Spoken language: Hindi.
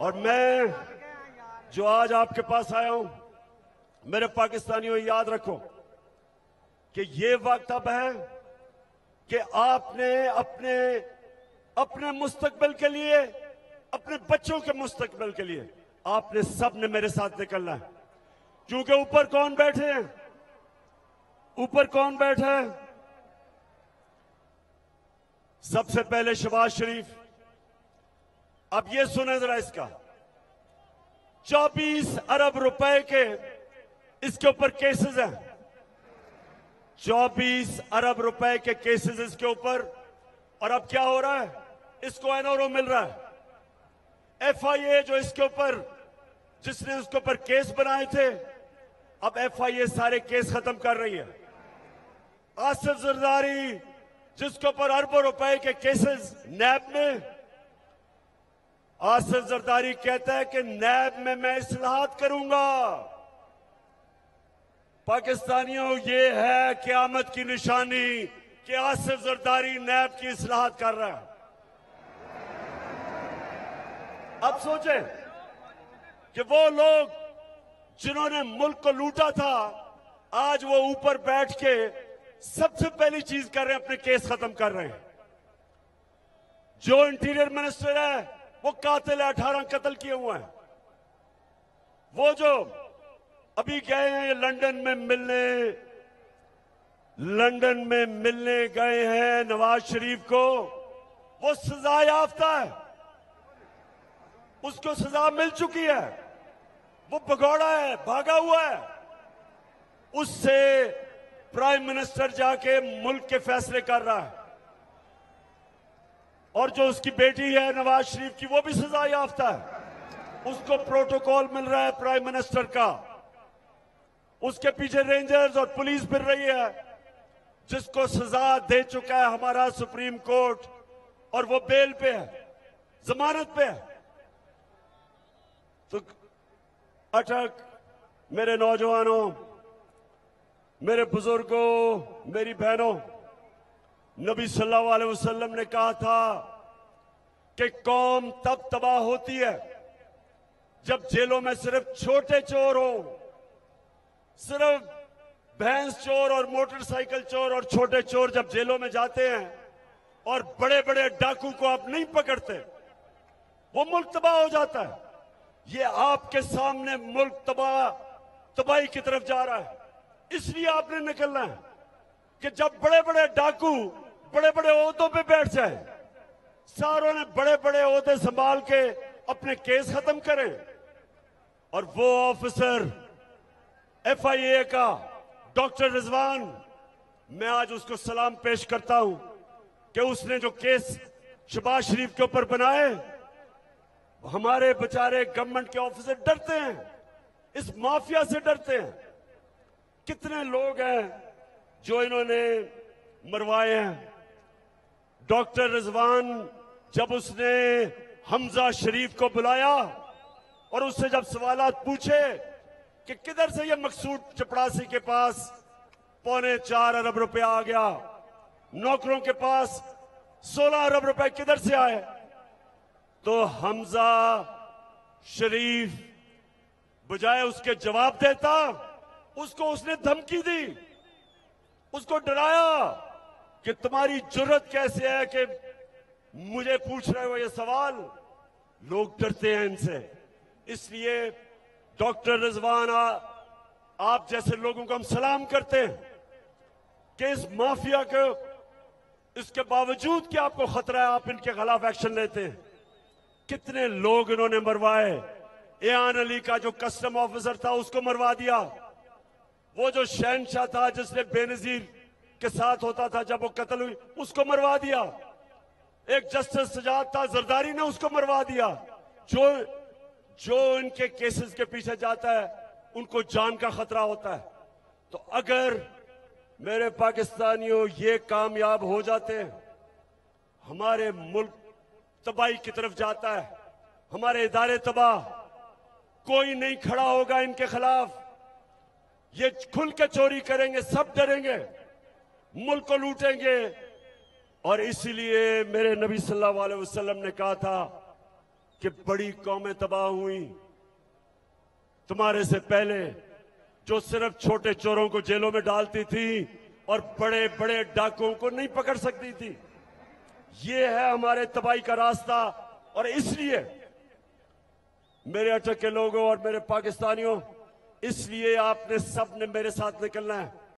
और मैं जो आज आपके पास आया हूं, मेरे पाकिस्तानियों याद रखो कि ये वक्त अब है कि आपने अपने मुस्तकबिल के लिए, अपने बच्चों के मुस्तकबिल के लिए आपने सबने मेरे साथ निकलना है। क्योंकि ऊपर कौन बैठे हैं? ऊपर कौन बैठा है? सबसे पहले शहबाज शरीफ। अब ये सुने जरा इसका, 24 अरब रुपए के इसके ऊपर केसेस हैं। 24 अरब रुपए के केसेस इसके ऊपर। और अब क्या हो रहा है? इसको एनओरो मिल रहा है। एफआईए जो इसके ऊपर, जिसने उसके ऊपर केस बनाए थे, अब एफआईए सारे केस खत्म कर रही है। आसिफ जरदारी जिसके ऊपर अरबों रुपए के केसेस नैब में, आसिफ जरदारी कहता है कि नैब में मैं इस्लाहात करूंगा। पाकिस्तानियों, ये है क़यामत की निशानी कि आसिफ जरदारी नैब की इस्लाहात कर रहा है। अब सोचें कि वो लोग जिन्होंने मुल्क को लूटा था, आज वो ऊपर बैठ के सबसे पहली चीज कर रहे हैं, अपने केस खत्म कर रहे हैं। जो इंटीरियर मिनिस्टर है वो कातिल है, 18 कत्ल किए हुए हैं। वो जो अभी गए हैं लंदन में मिलने गए हैं नवाज शरीफ को, वो सजा याफ्ता है, उसको सजा मिल चुकी है। वो भगौड़ा है, भागा हुआ है। उससे प्राइम मिनिस्टर जाके मुल्क के फैसले कर रहा है। और जो उसकी बेटी है नवाज शरीफ की, वो भी सजा याफ्ता है, उसको प्रोटोकॉल मिल रहा है प्राइम मिनिस्टर का। उसके पीछे रेंजर्स और पुलिस फिर रही है, जिसको सजा दे चुका है हमारा सुप्रीम कोर्ट, और वो बेल पे है, जमानत पे है। तो अटक, मेरे नौजवानों, मेरे बुजुर्गों, मेरी बहनों, नबी सल्लल्लाहु अलैहि वसल्लम ने कहा था कि कौम तब तबाह होती है जब जेलों में सिर्फ छोटे चोर हो, सिर्फ भैंस चोर और मोटरसाइकिल चोर और छोटे चोर जब जेलों में जाते हैं और बड़े बड़े डाकू को आप नहीं पकड़ते, वो मुल्क तबाह हो जाता है। ये आपके सामने मुल्क तबाही की तरफ जा रहा है। इसलिए आपने निकलना है कि जब बड़े बड़े डाकू बड़े बड़े ओहदों पे बैठ जाए, सारों ने बड़े बड़े ओहदे संभाल के अपने केस खत्म करें, और वो ऑफिसर एफआईए का डॉक्टर रिजवान, मैं आज उसको सलाम पेश करता हूं कि उसने जो केस शहबाज शरीफ के ऊपर बनाए, हमारे बेचारे गवर्नमेंट के ऑफिसर डरते हैं, इस माफिया से डरते हैं। कितने लोग हैं जो इन्होंने मरवाए हैं। डॉक्टर रिजवान जब उसने हमजा शरीफ को बुलाया और उससे जब सवालात पूछे कि किधर से ये मकसूद चपड़ासी के पास 4.25 अरब रुपया आ गया, नौकरों के पास 16 अरब रुपए किधर से आए, तो हमजा शरीफ बजाय उसके जवाब देता, उसको उसने धमकी दी, उसको डराया कि तुम्हारी जुर्रत कैसे है कि मुझे पूछ रहे हो ये सवाल। लोग डरते हैं इनसे। इसलिए डॉक्टर रिजवान, आप जैसे लोगों को हम सलाम करते हैं कि इस माफिया को, इसके बावजूद कि आपको खतरा है, आप इनके खिलाफ एक्शन लेते हैं। कितने लोग इन्होंने मरवाए। एयान अली का जो कस्टम ऑफिसर था उसको मरवा दिया। वो जो शहनशाह था जिसने बेनजीर के साथ होता था जब वो कत्ल हुई, उसको मरवा दिया। एक जस्टिस सजाद था, जरदारी ने उसको मरवा दिया। जो इनके केसेस के पीछे जाता है उनको जान का खतरा होता है। तो अगर मेरे पाकिस्तानियों ये कामयाब हो जाते हैं, हमारे मुल्क तबाही की तरफ जाता है, हमारे इदारे तबाह, कोई नहीं खड़ा होगा इनके खिलाफ। ये खुल के चोरी करेंगे, सब डरेंगे, मुल्क को लूटेंगे। और इसीलिए मेरे नबी सल्लल्लाहु अलैहि वसल्लम ने कहा था कि बड़ी कौमें तबाह हुई। तुम्हारे से पहले जो सिर्फ छोटे चोरों को जेलों में डालती थी और बड़े बड़े डाकुओं को नहीं पकड़ सकती थी। ये है हमारे तबाही का रास्ता। और इसलिए मेरे अटक के लोगों और मेरे पाकिस्तानियों, इसलिए आपने सबने मेरे साथ निकलना है।